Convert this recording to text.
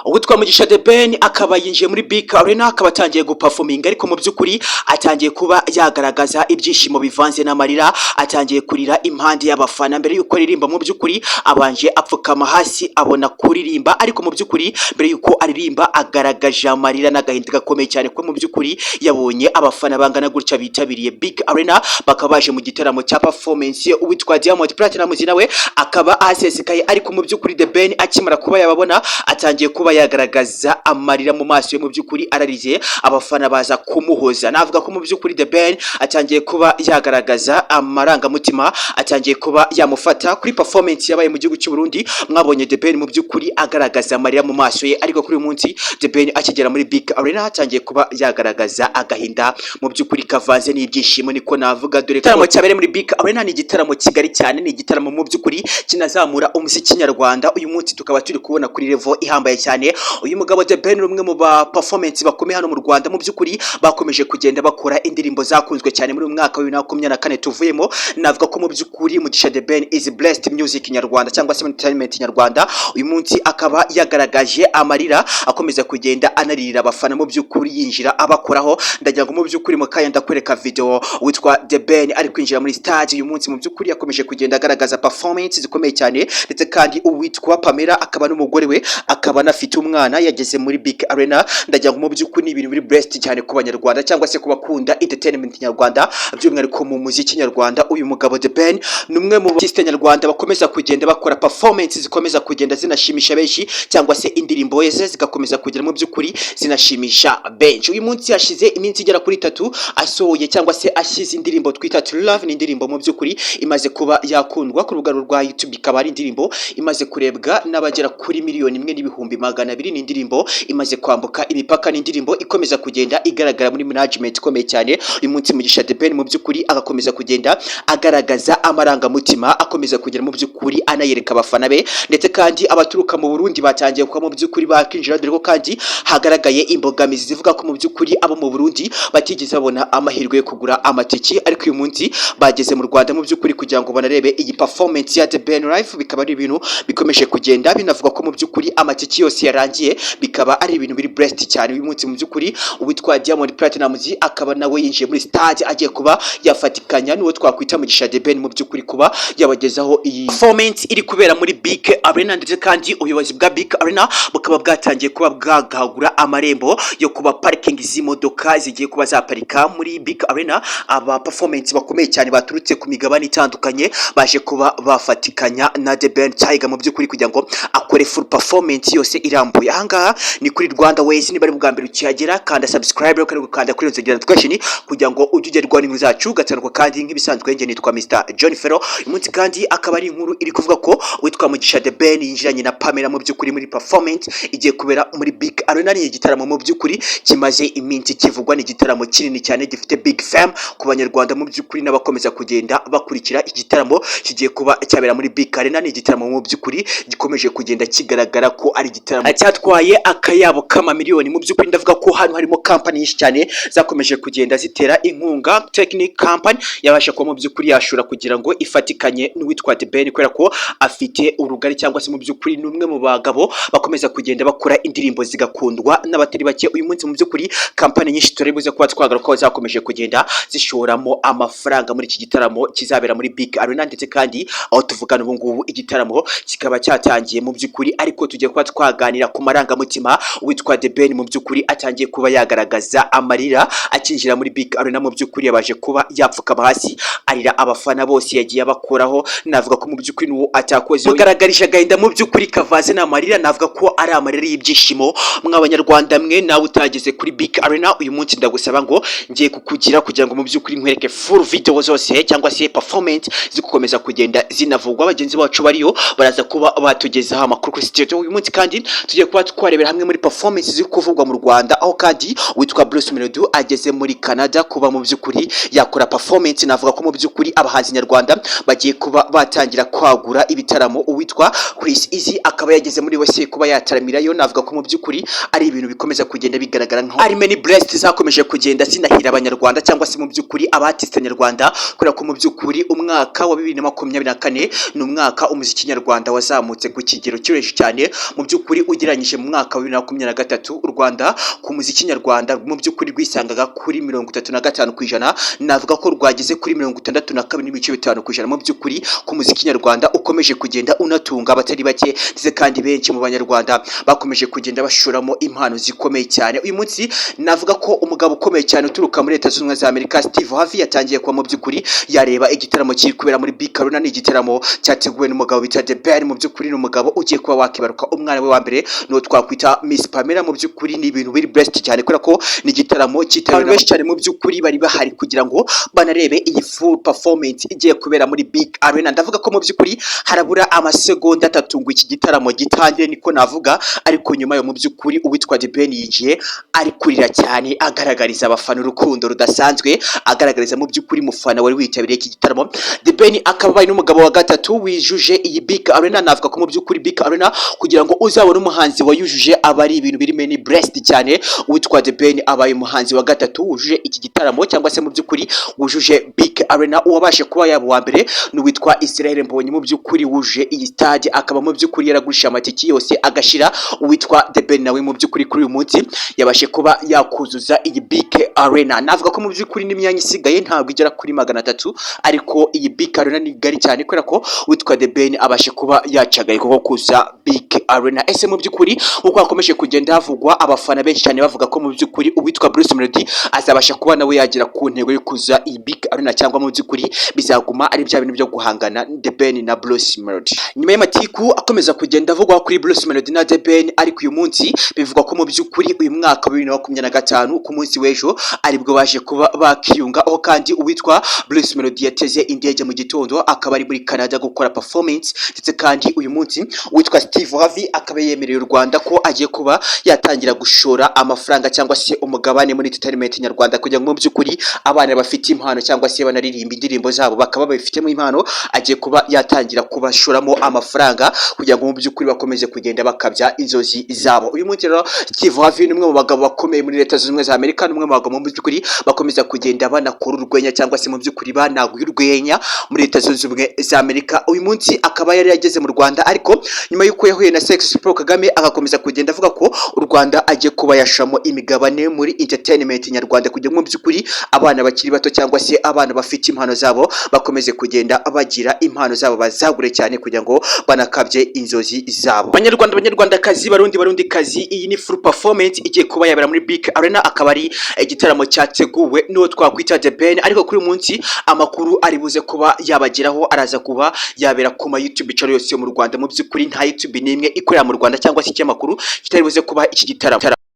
Uwitwa Mugisha The Ben akaba yinjiye muri Big Arena akaba atangiye guperforminga, ariko mu by'ukuri atangiye kuba yagaragaza ibyishimo bivanze n'amarira, atangiye kurira impande y'abafana. Mbere yuko aririmba mu by'ukuri abanje apfukama hasi abona kuririmba, ariko mu by'ukuri mbere yuko aririmba agaragaje amarira n'agahinda gakomeye cyane ko mu by'ukuri yabonye abafana bangana gutya bitabiriye Big Arena, bakaba baje mu gitaramo cya performance. Uwitwa Diamond Platnumz nawe akaba asesekaye, ariko mu by'ukuri The Ben akimara kuba yababona atangiye kuba yagaragaza amarira mu maso ye, mu by'ukuri ararize abafana baza kumuhoza. Navuga ko mu by'ukuri The Ben atangiye kuba yagaragaza amarangamutima, atangiye kuba yamufata kuri performance yabaye mu gihugu cy'u Burundi. Mwabonye The Ben mu by'ukuri agaragaza amarira mu maso ye, ariko kuri uyu munsi The Ben akigera muri Big Arena atangiye kuba yagaragaza agahinda mu by'ukuri kavanze n'ibyishimo, niko navuga. Dore igitaramo cyabereye muri Big Arena ni igitaramo kigari cyane, ni igitaramo mu by'ukuri kinazamura umuziki nyarwanda. Uyu munsi tukaba turi kubona kuri level ihambaye cyane. Uyu mugabo The Ben umwe mu ba performance bakomeye hano mu Rwanda, mu by'ukuri bakomeje kugenda bakora indirimbo zakunzwe cyane muri mwaka wa 2024 tuvuyemo. Navuga ko mu by'ukuri Mugisha The Ben is blessed music nyarwanda cyangwa se entertainment nyarwanda. Uyu munsi akaba yagaragaje amarira akomeza kugenda anaririra abafana, mu by'ukuri yinjira abakoraho. Ndagira ngo mu by'ukuri mu kanya ndakwereka video witwa The Ben ari kwinjira muri stage. Uyu munsi mu by'ukuri yakomeje kugenda agaragaza performance zikomeye cyane, ndetse kandi uwitwa Pamela akaba n'umugore we akaba anafite umwana yageze muri Big Arena. Ndagira ngo mu by'ukuri ni ibintu biri blessed cyane ku banyarwanda cyangwa se ku bakunda entertainment nyarwanda, by'umwihariko mu muziki nyarwanda. Uyu mugabo The Ben ni umwe mu artiste nyarwanda bakomeza kugenda bakora performance zikomeza kugenda zinashimisha benshi, cyangwa se indirimbo ze zigakomeza kugera mu by'ukuri zinashimisha benshi. Uyu munsi yashize iminsi igera kuri 3 asohoye cyangwa se ashyize indirimbo twita To Love. Ni indirimbo mu by'ukuri imaze kuba yakundwa ku rubuga rwa YouTube, ikaba ari indirimbo imaze kurebwa n'abagera kuri 1,200,000. Ni indirimbo imaze kwambuka imipaka, ni indirimbo ikomeza kugenda igaragara muri management ikomeye cyane. Uyu munsi Mugisha The Ben mu by'ukuri agakomeza kugenda agaragaza amarangamutima, akomeza kugera mu by'ukuri anayereka abafana be, ndetse kandi abaturuka mu Burundi batangiye kuba mu by'ukuri bakinjira, dore ko kandi hagaragaye imbogamizi zivuga ko mu by'ukuri abo mu Burundi batigeze babona amahirwe yo kugura amatiki, ariko uyu munsi bageze mu Rwanda mu by'ukuri kugira ngo banarebe iyi performance ya The Ben live. Bikaba ari ibintu bikomeje kugenda binavuga ko mu by'ukuri amatiki yose yarangiye, bikaba ari ibintu biri blessed cyane. Uyu munsi mu by'ukuri uwitwa Diamond Platnumz akaba nawe yinjiye muri stage agiye kuba yafatikanya n'uwo twakwita Mugisha The Ben mu by'ukuri kuba yabagezaho iyi performance iri kubera muri Big Arena, ndetse kandi ubuyobozi bwa Big Arena bukaba bwatangiye kuba bwagagura amarembo yo kuba parking z'imodoka zigiye kuba zaparika muri Big Arena. Aba performance bakomeye cyane baturutse ku migabane itandukanye baje kuba bafatikanya na The Ben Tiger mu by'ukuri kugira ngo akore full performance yose irambuye. Ahangaha ni kuri Rwanda Ways. Niba ari bwa mbere ukihagera kanda subscribe kandi ukanda kuri nzogera notification kugira ngo ujye ugerwa n'inkuru zacu gatandukanye. Kandi nk'ibisanzwe nge nitwa Mr John Ferro. Uyu munsi kandi akaba ari inkuru iri kuvuga ko witwa Mugisha The Ben yinjiranye na Pamela mu by'ukuri muri performance igiye kubera muri Big Arena. Ni igitaramo mu by'ukuri kimaze iminsi kivugwa, ni igitaramo kinini cyane gifite big fame ku banyarwanda mu by'ukuri n'abakomeza kugenda bakurikira igitaramo kigiye kuba cyabera muri Big Arena. Ni igitaramo mu by'ukuri gikomeje kugenda kigaragara ko ari igitaramo cyatwaye akayabo kama miliyoni. Mu by'ukuri ndavuga ko hano harimo company nyinshi cyane zakomeje kugenda zitera inkunga. Technic company yabasha kuba mu by'ukuri yashura kugira ngo ifatikanye n'uwitwa The Ben, kubera ko afite urugari cyangwa se mu by'ukuri n'umwe mu bagabo bakomeza kugenda bakora indirimbo zigakundwa n'abatari bake. Uyu munsi mu by'ukuri company nyinshi turebuze kuba twagaruka zakomeje kugenda zishoramo amafaranga muri iki gitaramo kizabera muri Big Arena, ndetse kandi aho tuvugana ubu ngubu igitaramo kikaba cyatangiye mu by'ukuri, ariko tugiye kuba twaganira ku marangamutima. Witwa The Ben mu by'ukuri atangiye kuba yagaragaza amarira akinjira muri Big Arena. Mu by'ukuri yabaje kuba yapfukama hasi arira abafana bose yagiye abakoraho. Navuga ko mu by'ukuri n'uwo atakoze mugaragarisha agahinda mu by'ukuri kavaze n'amarira. Navuga ko ari amarira y'ibyishimo. Mw'abanyarwanda mwe nawe utageze kuri Big Arena uyu munsi ndagusaba ngo ngiye kukugira kugira ngo mu by'ukuri nkwereke full video zose cyangwa se performance zigukomeza kugenda zinavugwa. Abagenzi bacu bariyo baraza kuba batugezaho amakuru kuri studio. Uyu munsi kandi tugiye kuba twarebera hamwe muri performance ziri kuvugwa mu Rwanda, aho kandi witwa Bruce Melody ageze muri Canada kuba mu by'ukuri yakora performance. Navuga ko mu by'ukuri abahanzi nyarwanda bagiye kuba batangira kwagura ibitaramo. Uwitwa Chris Easy akaba yageze muri wese kuba yataramirayo. Navuga ko mu by'ukuri ari ibintu bikomeza kugenda bigaragara nko ari many blessed zakomeje kugenda zinahira abanyarwanda cyangwa se mu by'ukuri abatiste nyarwanda, kubera ko mu by'ukuri umwaka wa 2024 ni umwaka umuziki nyarwanda wazamutse ku kigero cy'ureje cyane. Mu by'ukuri ugereranyije mu mwaka wa 2023 u Rwanda ku muziki nyarwanda mu by'ukuri rwisangaga kuri 35%, navuga ko rwageze kuri 62.5% mu by'ukuri ku muziki nyarwanda ukomeje kugenda unatunga abatari bake, ndetse kandi benshi mu banyarwanda bakomeje kugenda bashoramo impano zikomeye cyane. Uyu munsi navuga ko umugabo ukomeye cyane uturuka muri Leta Zunze Ubumwe za Amerika, Steve Harvey, yatangiye kuba mu by'ukuri yareba igitaramo kiri kubera muri BK Arena. Ni igitaramo cyateguwe n'umugabo bita The Ben. Mu by'ukuri n'umugabo ugiye kuba wakibaruka umwana we wa mbere, no twakwita Miss Pamela. Mu by'ukuri ni ibintu biri blessed cyane kubera ko ni igitaramo cyitabiriwe benshi cyane. Mu by'ukuri bari bahari kugira ngo banarebe iyi full performance igiye kubera muri BK Arena. Ndavuga ko mu by'ukuri harabura amasegonda 3 ngo iki gitaramo gitangire, niko navuga. Ariko nyuma yo mu by'ukuri uwitwa The Ben yinjiye ari kurira cyane, agaragariza abafana urukundo rudasanzwe, agaragariza mu by'ukuri mufana wari witabiriye iki gitaramo. The Ben akaba ari n'umugabo wa gatatu wijuje iyi BK Arena. Navuga ko mu by'ukuri BK Arena kugira ngo uzabone umuhanzi wayujuje aba ari ibintu biri many blessed cyane. Uwitwa The Ben abaye umuhanzi wa gatatu wujuje iki gitaramo, cyangwa se mu by'ukuri wujuje BK Arena. Uwabashe kuba yaba wa mbere n'uwitwa Israel Mbonyi, mu by'ukuri wujuje iyi stade, akaba mu by'ukuri yaragurisha amatiki yose agashira. Uwitwa The Ben nawe mu by'ukuri kuri uyu munsi yabashe kuba yakuzuza iyi BK Arena. Navuga ko mu by'ukuri n'imyanya isigaye ntabwo igera kuri 300, ariko iyi BK Arena ni gari cyane kubera ko witwa The Ben abashe kuba yacagaye kuko kuza BK Arena. Ese mu by'ukuri uko akomeje kugenda havugwa, abafana benshi cyane bavuga ko mu by'ukuri uwitwa Bruce Melody azabasha kuba nawe yagira ku ntego yo kuza iyi BK Arena, cyangwa mu by'ukuri bizaguma ari bya bintu byo guhangana The Ben na Bruce Melody. Nyuma y'amatiku akomeza kugenda avugwa kuri Bruce Melody na The Ben, ariko uyu munsi bivugwa ko mu by'ukuri uyu mwaka wa 2025 ku munsi w'ejo aribwo baje kuba bakiyunga, aho kandi uwitwa Bruce Melody yateze indege mu gitondo akaba ari muri Canada gukora performance, ndetse kandi uyu munsi uwitwa Steve Harvey akaba yemereye u Rwanda ko agiye kuba yatangira gushora amafaranga cyangwa se umugabane muri entertainment nyarwanda, kugira ngo mu by'ukuri abana bafite impano cyangwa se banaririmba indirimbo zabo bakaba babifitemo impano, agiye kuba yatangira kubashoramo amafaranga kugira ngo mu by'ukuri bakomeze kugenda bakabya inzozi zabo. Uyu munsi rero Steve Harvey ni umwe mu bagabo bakomeye muri Leta Zunze Ubumwe za Amerika, n'umwe mu bagabo mu by'ukuri bakomeza kugenda banakora urwenya cyangwa se mu by'ukuri banaguye urwenya muri Leta Zunze Ubumwe za Amerika. Uyu munsi akaba yari yageze mu Rwanda, ariko nyuma y'uko yahuye na Sex Paul Kagame agakomeza kugenda avuga ko u Rwanda agiye kuba yashamo imigabane muri entertainment nyarwanda, kugira ngo mu by'ukuri abana bakiri bato cyangwa se abana bafite impano zabo bakomeze kugenda bagira impano zabo bazagure cyane, kugira ngo banakabye inzozi zabo. Banyarwandakazi, barundikazi, iyi ni full performance igiye kuba yabera muri BK Arena, akaba ari igitaramo cyateguwe n'uwo twakwita The Ben. Ariko kuri uyu munsi amakuru ari buze kuba yabageraho araza kuba yabera ku ma YouTube channel yose yo mu Rwanda. Mu by'ukuri nta YouTube n'imwe ikorera mu Rwanda cyangwa se ikinyamakuru kitari buze kuba iki gitaramo.